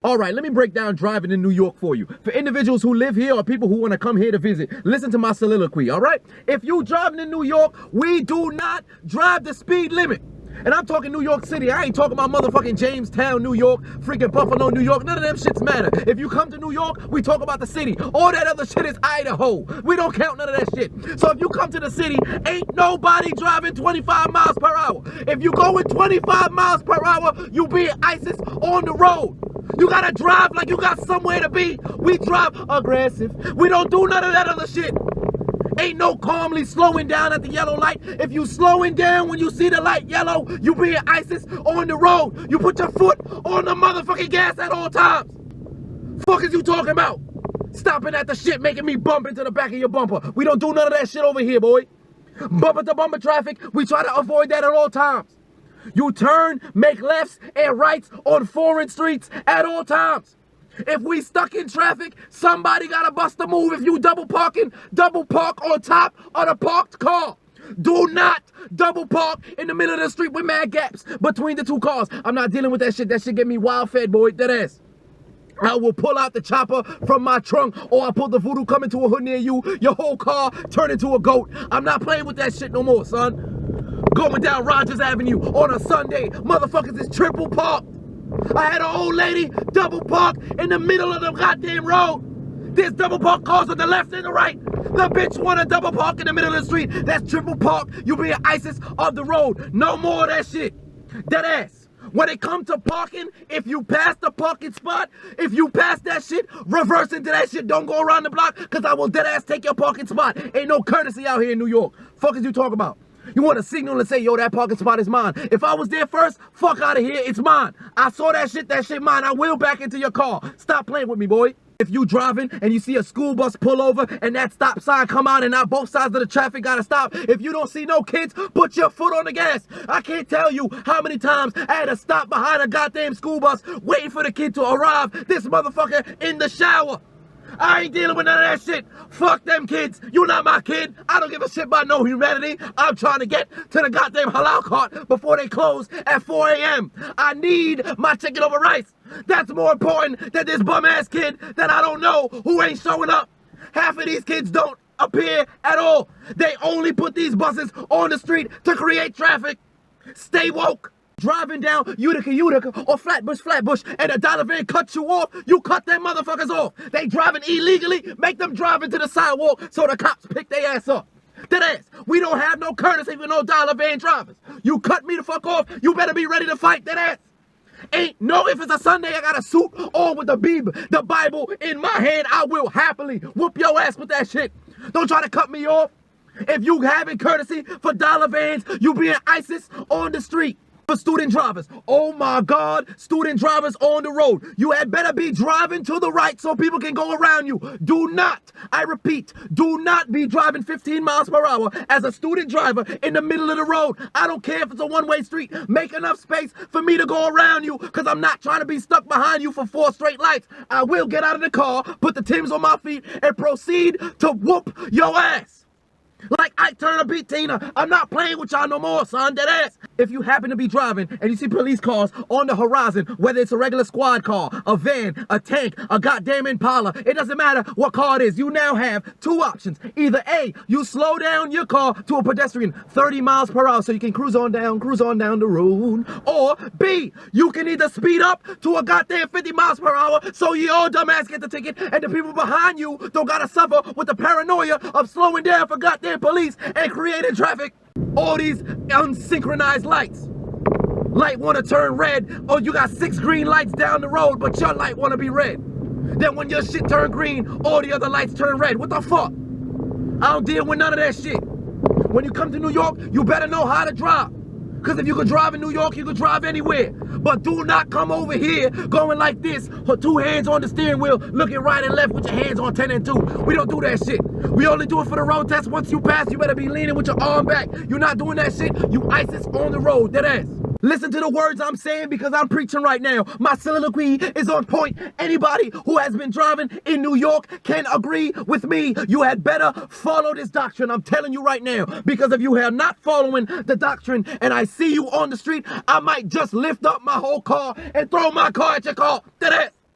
All right, let me break down driving in New York for you. For individuals who live here or people who want to come here to visit, listen to my soliloquy, all right? If you driving in New York, we do not drive the speed limit. And I'm talking New York City. I ain't talking about motherfucking Jamestown, New York, freaking Buffalo, New York. None of them shits matter. If you come to New York, we talk about the city. All that other shit is Idaho. We don't count none of that shit. So if you come to the city, ain't nobody driving 25 miles per hour. If you go with 25 miles per hour, you be ISIS on the road. You gotta drive like you got somewhere to be. We drive aggressive. We don't do none of that other shit. Ain't no calmly slowing down at the yellow light. If you slowing down when you see the light yellow, you being ISIS on the road. You put your foot on the motherfucking gas at all times. Fuck is you talking about? Stopping at the shit, making me bump into the back of your bumper. We don't do none of that shit over here, boy. Bumper to bumper traffic, we try to avoid that at all times. You turn, make lefts and rights on foreign streets at all times. If we stuck in traffic, somebody gotta bust a move. If you double parking, double park on top of the parked car. Do not double park in the middle of the street with mad gaps between the two cars. I'm not dealing with that shit. That shit get me wild fed, boy. That ass. I will pull out the chopper from my trunk, or I'll pull the voodoo coming to a hood near you. Your whole car turn into a goat. I'm not playing with that shit no more, son. Going down Rogers Avenue on a Sunday, motherfuckers is triple parked. I had an old lady double park in the middle of the goddamn road. There's double park cars on the left and the right. The bitch wanna double park in the middle of the street. That's triple park. You be an ISIS of the road. No more of that shit. That ass. When it comes to parking, if you pass the parking spot, if you pass that shit, reverse into that shit. Don't go around the block, because I will dead ass take your parking spot. Ain't no courtesy out here in New York. Fuck is you talking about? You want to signal and say, yo, that parking spot is mine. If I was there first, fuck out of here, it's mine. I saw that shit mine. I will back into your car. Stop playing with me, boy. If you driving and you see a school bus pull over and that stop sign come out and now both sides of the traffic gotta stop, if you don't see no kids, put your foot on the gas. I can't tell you how many times I had to stop behind a goddamn school bus waiting for the kid to arrive. This motherfucker in the shower. I ain't dealing with none of that shit. Fuck them kids. You not my kid. I don't give a shit about no humanity. I'm trying to get to the goddamn halal cart before they close at 4 a.m. I need my chicken over rice. That's more important than this bum ass kid that I don't know who ain't showing up. Half of these kids don't appear at all. They only put these buses on the street to create traffic. Stay woke. Driving down Utica or Flatbush, and a dollar van cuts you off, you cut them motherfuckers off. They driving illegally, make them drive into the sidewalk so the cops pick their ass up. That ass. We don't have no courtesy for no dollar van drivers. You cut me the fuck off, you better be ready to fight. That ass. Ain't no, if it's a Sunday, I got a suit on with the Bible in my hand, I will happily whoop your ass with that shit. Don't try to cut me off. If you having courtesy for dollar vans, you being ISIS on the street. For student drivers, oh my God, student drivers on the road, you had better be driving to the right so people can go around you. Do not, I repeat, do not be driving 15 miles per hour as a student driver in the middle of the road. I don't care if it's a one-way street. Make enough space for me to go around you, because I'm not trying to be stuck behind you for 4 straight lights. I will get out of the car, put the Timbs on my feet, and proceed to whoop your ass. Like Ike Turner beat Tina. I'm not playing with y'all no more, son. Dead ass. If you happen to be driving and you see police cars on the horizon, whether it's a regular squad car, a van, a tank, a goddamn Impala, it doesn't matter what car it is. You now have 2 options. Either A, you slow down your car to a pedestrian 30 miles per hour so you can cruise on down the road. Or B, you can either speed up to a goddamn 50 miles per hour so your dumbass get the ticket and the people behind you don't gotta suffer with the paranoia of slowing down for goddamn police and creating traffic. All these unsynchronized lights. Light wanna turn red, oh, you got 6 green lights down the road, but your light wanna be red. Then when your shit turn green, all the other lights turn red. What the fuck? I don't deal with none of that shit. When you come to New York, you better know how to drive. Because if you could drive in New York, you could drive anywhere. But do not come over here going like this, 2 hands on the steering wheel, looking right and left with your hands on 10 and 2. We don't do that shit. We only do it for the road test. Once you pass, you better be leaning with your arm back. You're not doing that shit. You ISIS on the road. That ass. Listen to the words I'm saying, because I'm preaching right now. My soliloquy is on point. Anybody who has been driving in New York can agree with me. You had better follow this doctrine. I'm telling you right now. Because if you are not following the doctrine and I see you on the street, I might just lift up my whole car and throw my car at your car. That ass.